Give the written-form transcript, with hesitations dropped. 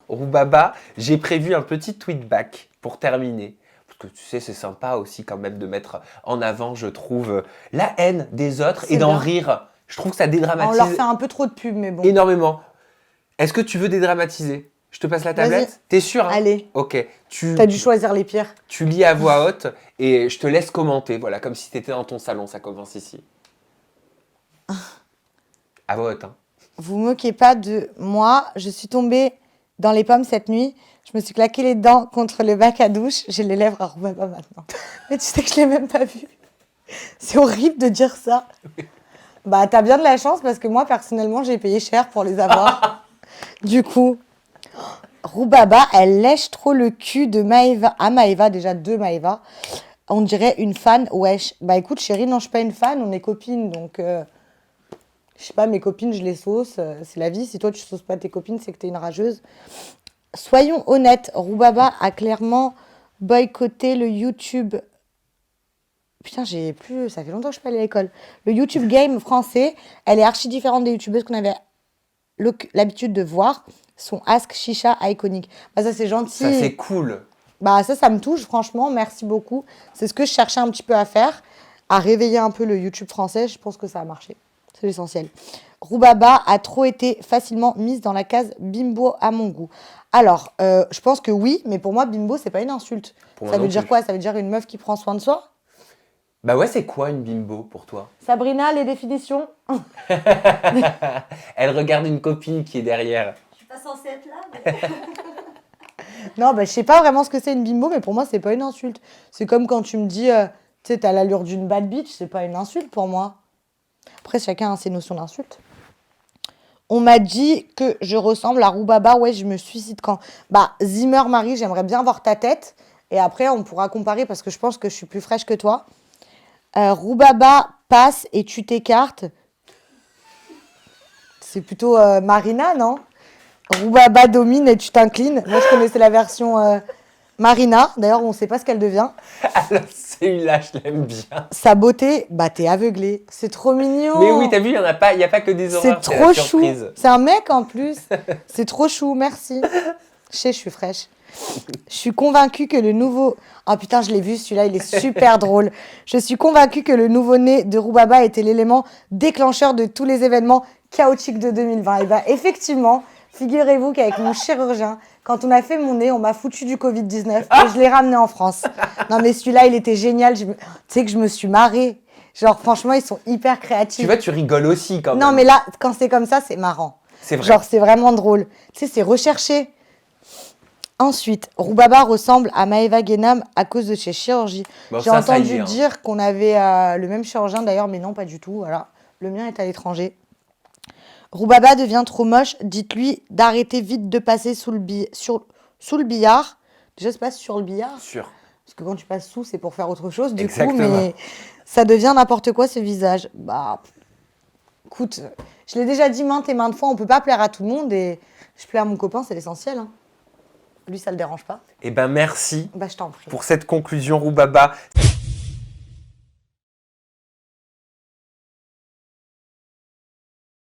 Roubaba, j'ai prévu un petit tweetback pour terminer. Parce que tu sais, c'est sympa aussi quand même de mettre en avant, je trouve, la haine des autres et d'en rire. Je trouve que ça dédramatise. On leur fait un peu trop de pub, mais bon. Énormément. Est-ce que tu veux dédramatiser? Je te passe la tablette? T'es sûr, hein? Allez. Ok. T'as dû choisir les pires. Tu lis à voix haute et je te laisse commenter. Voilà, comme si t'étais dans ton salon. Ça commence ici. À voix haute, hein. Vous moquez pas de moi. Je suis tombée dans les pommes cette nuit. Je me suis claqué les dents contre le bac à douche. J'ai les lèvres à Roubaba maintenant. Mais tu sais que je l'ai même pas vu. C'est horrible de dire ça. Bah, t'as bien de la chance parce que moi, personnellement, j'ai payé cher pour les avoir. Du coup, Roubaba, elle lèche trop le cul de Maëva. Ah, Maëva, déjà deux Maëva. On dirait une fan, wesh. Bah écoute, chérie, non, je suis pas une fan, on est copines. Donc, je sais pas, mes copines, je les sauce. C'est la vie. Si toi, tu sauces pas tes copines, c'est que t'es une rageuse. Soyons honnêtes, Roubaba a clairement boycotté le YouTube. Putain, ça fait longtemps que je suis pas allée à l'école. Le YouTube Game français, elle est archi différente des youtubeuses qu'on avait l'habitude de voir. Son Ask Chicha iconique. Bah ça, c'est gentil. Ça, c'est cool. Bah ça me touche, franchement. Merci beaucoup. C'est ce que je cherchais un petit peu à faire, à réveiller un peu le YouTube français. Je pense que ça a marché. C'est l'essentiel. Roubaba a trop été facilement mise dans la case bimbo à mon goût. Alors, je pense que oui, mais pour moi, bimbo, c'est pas une insulte. Ça veut dire quoi? Ça veut dire une meuf qui prend soin de soi? Bah ouais, c'est quoi une bimbo pour toi? Sabrina, les définitions? Elle regarde une copine qui est derrière. Je suis pas censée être là, mais... Non, bah, je sais pas vraiment ce que c'est une bimbo, mais pour moi, c'est pas une insulte. C'est comme quand tu me dis, tu sais, t'as l'allure d'une bad bitch, c'est pas une insulte pour moi. Après, chacun a ses notions d'insulte. On m'a dit que je ressemble à Roubaba. Ouais, je me suicide quand... Bah, Zimmer Marie, j'aimerais bien voir ta tête. Et après, on pourra comparer parce que je pense que je suis plus fraîche que toi. Roubaba passe et tu t'écartes. C'est plutôt Marina, non? Roubaba domine et tu t'inclines. Moi, je connaissais la version Marina. D'ailleurs, on ne sait pas ce qu'elle devient. Alors, celui-là, je l'aime bien. Sa beauté, bah, t'es aveuglé. C'est trop mignon. Mais oui, t'as vu, il n'y a pas que des horreurs. C'est trop chou. Surprise. C'est un mec en plus. C'est trop chou, merci. Je suis fraîche. Je suis convaincue que le nouveau... Oh putain, je l'ai vu, celui-là, il est super drôle. Je suis convaincue que le nouveau-né de Roubaba était l'élément déclencheur de tous les événements chaotiques de 2020. Et bah, effectivement, figurez-vous qu'avec mon chirurgien, quand on a fait mon nez, on m'a foutu du Covid-19 et je l'ai ramené en France. Non, mais celui-là, il était génial. Tu sais que je me suis marrée. Genre, franchement, ils sont hyper créatifs. Tu vois, tu rigoles aussi quand même. Non, mais là, quand c'est comme ça, c'est marrant. C'est vrai. Genre, c'est vraiment drôle. Tu sais, c'est recherché. Ensuite, Roubaba ressemble à Maëva Guénam à cause de ses chirurgies. Bon, j'ai ça entendu y est, hein. dire qu'on avait le même chirurgien d'ailleurs, mais non, pas du tout. Voilà. Le mien est à l'étranger. Roubaba devient trop moche. Dites-lui d'arrêter vite de passer sous le billard. Déjà, c'est pas sur le billard. Sûr. Parce que quand tu passes sous, c'est pour faire autre chose, du Exactement. coup. Mais ça devient n'importe quoi, ce visage. Bah, écoute, je l'ai déjà dit maintes et maintes fois, on peut pas plaire à tout le monde. Et je plais à mon copain, c'est l'essentiel. Hein. Lui, ça le dérange pas. Eh ben, merci Bah, je t'en prie. pour cette conclusion, Roubaba.